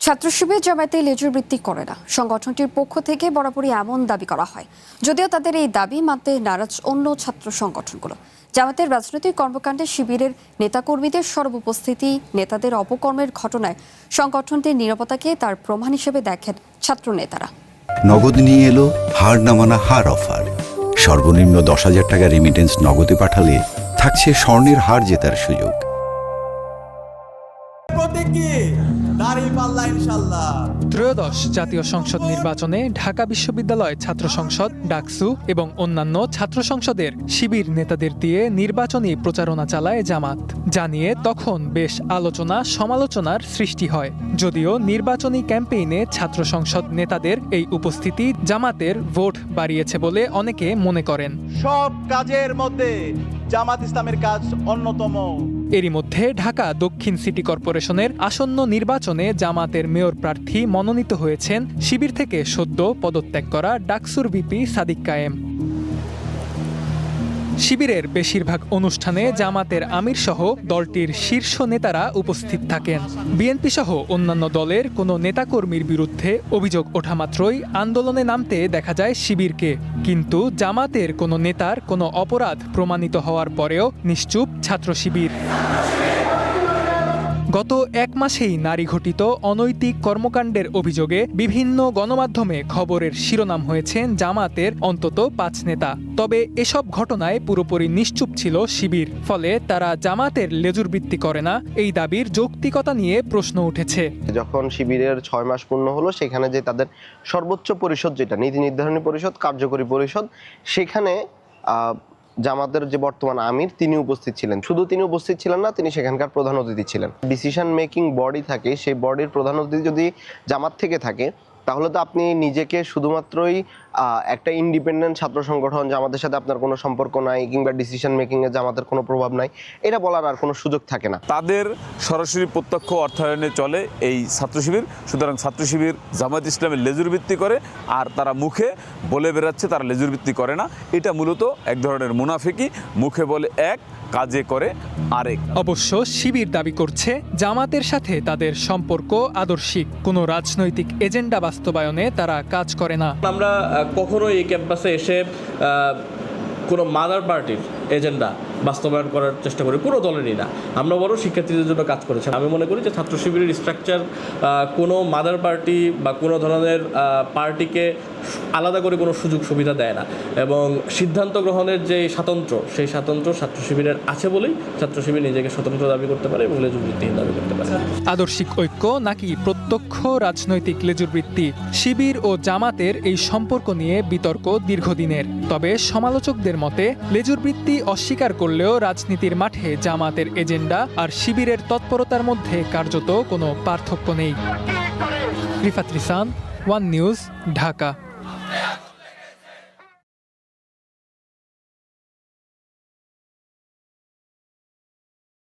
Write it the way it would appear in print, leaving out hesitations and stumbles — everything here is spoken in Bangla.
ছাত্র শিবির জামায়াতে লেজুর বৃত্তি করে না, সংগঠনটির পক্ষ থেকে বরাবরই এমন দাবি করা হয়। যদিও তাদের এই দাবি মানতে নারাজ অন্য ছাত্র সংগঠনগুলো। জামায়াতের রাজনৈতিক কর্মকাণ্ডে শিবিরের নেতাকর্মীদের সর্বউপস্থিতি, নেতাদের অপকর্মের ঘটনায় সংগঠনটির নীরবতাকে তার প্রমাণ হিসেবে দেখেন ছাত্র নেতারা। নগদ নিয়ে এলো হার না মানা হার অফার। সর্বনিম্ন 10,000 টাকা রেমিটেন্স নগদে পাঠালে থাকছে স্বর্ণের হার জেতার সুযোগ। ত্রয়োদশ জাতীয় সংসদ নির্বাচনে ঢাকা বিশ্ববিদ্যালয় ছাত্র সংসদ, ডাকসু এবং অন্যান্য ছাত্র সংসদের শিবির নেতাদের দিয়ে নির্বাচনী প্রচারণা চালায় জামাত। জানিয়ে তখন বেশ আলোচনা সমালোচনার সৃষ্টি হয়। যদিও নির্বাচনী ক্যাম্পেইনে ছাত্র সংসদ নেতাদের এই উপস্থিতি জামাতের ভোট বাড়িয়েছে বলে অনেকে মনে করেন। সব কাজের মধ্যে জামাত ইসলামের কাজ অন্যতম। এরই মধ্যে ঢাকা দক্ষিণ সিটি কর্পোরেশনের আসন্ন নির্বাচনে জামাতের মেয়র প্রার্থী মনোনীত হয়েছেন শিবির থেকে সদ্য পদত্যাগ করা ডাকসুর ভিপি সাদিক কায়েম। শিবিরের বেশিরভাগ অনুষ্ঠানে জামাতের আমির সহ দলটির শীর্ষ নেতারা উপস্থিত থাকেন। বিএনপি সহ অন্যান্য দলের কোনো নেতাকর্মীর বিরুদ্ধে অভিযোগ ওঠা মাত্রই আন্দোলনে নামতে দেখা যায় শিবিরকে। কিন্তু জামাতের কোনো নেতার কোনো অপরাধ প্রমাণিত হওয়ার পরেও নিশ্চুপ ছাত্র শিবির। গত এক মাসেই নারী ঘটিত অনৈতিক কর্মকাণ্ডের অভিযোগে বিভিন্ন গণমাধ্যমে খবরের শিরোনাম হয়েছেন জামাতের অন্তত 5 নেতা। তবে এসব ঘটনায় পুরোপুরি নিশ্চুপ ছিল শিবির। ফলে তারা জামাতের লেজুর বৃত্তি করে না, এই দাবির যৌক্তিকতা নিয়ে প্রশ্ন উঠেছে। যখন শিবিরের 6 মাস পূর্ণ হলো, সেখানে যে তাদের সর্বোচ্চ পরিষদ, যেটা নীতি নির্ধারণী পরিষদ, কার্যকরী পরিষদ, সেখানে জামাতের যে বর্তমান আমির তিনি উপস্থিত ছিলেন। শুধু তিনি উপস্থিত ছিলেন না, তিনি সেখানকার প্রধান অতিথি ছিলেন। ডিসিশন মেকিং বডি থাকে, সেই বডির প্রধান অতিথি যদি জামাত থেকে থাকে, তাহলে তো আপনি নিজেকে শুধুমাত্রই একটা ইন্ডিপেন্ডেন্ট ছাত্র সংগঠন, জামাতের সাথে আপনার কোনো সম্পর্ক নাই, কিংবা ডিসিশন মেকিংয়ে জামাতের কোনো প্রভাব নাই, এটা বলার আর কোনো সুযোগ থাকে না। তাদের সরাসরি প্রত্যক্ষ অর্থায়নে চলে এই ছাত্র শিবির। সুতরাং ছাত্র শিবির জামায়াত ইসলামের লেজুর ভিত্তি করে, আর তারা মুখে বলে বেড়াচ্ছে তারা লেজুর ভিত্তি করে না। এটা মূলত এক ধরনের মুনাফিকি, মুখে বলে এক, কাজে করে আরেক। অবশ্য শিবির দাবি করছে জামাতের সাথে তাদের সম্পর্ক আদর্শিক, কোনো রাজনৈতিক এজেন্ডা বাস্তবায়নে তারা কাজ করে না। আমরা কখনো এই ক্যাম্পাসে এসে কোনো মাদার পার্টির এজেন্ডা বাস্তবায়ন করার চেষ্টা করি কোনো দলেরই না। আমরা বড় শিক্ষার্থীদের জন্য কাজ করেছি। আমি মনে করি যে ছাত্র শিবিরের স্ট্রাকচার কোনো মাদার পার্টি বা কোনো ধরনের পার্টিকে আলাদা করে কোনো সুযোগ সুবিধা দেয় না, এবং সিদ্ধান্ত গ্রহণের যে স্বাতন্ত্র্য, সেই স্বাতন্ত্র্য ছাত্র শিবিরের আছে বলেই ছাত্র শিবির নিজেকে স্বতন্ত্র দাবি করতে পারে এবং লেজুরবৃত্তিহীন দাবি করতে পারে। আদর্শিক ঐক্য নাকি প্রত্যক্ষ রাজনৈতিক লেজুরবৃত্তি? শিবির ও জামাতের এই সম্পর্ক নিয়ে বিতর্ক দীর্ঘদিনের। তবে সমালোচকদের মতে লেজুরবৃত্তি অস্বীকার করলেও রাজনীতির মাঠে জামাতের এজেন্ডা আর শিবিরের তৎপরতার মধ্যে কার্যত কোনো পার্থক্য নেই। Rifat রিসান, one news, Dhaka.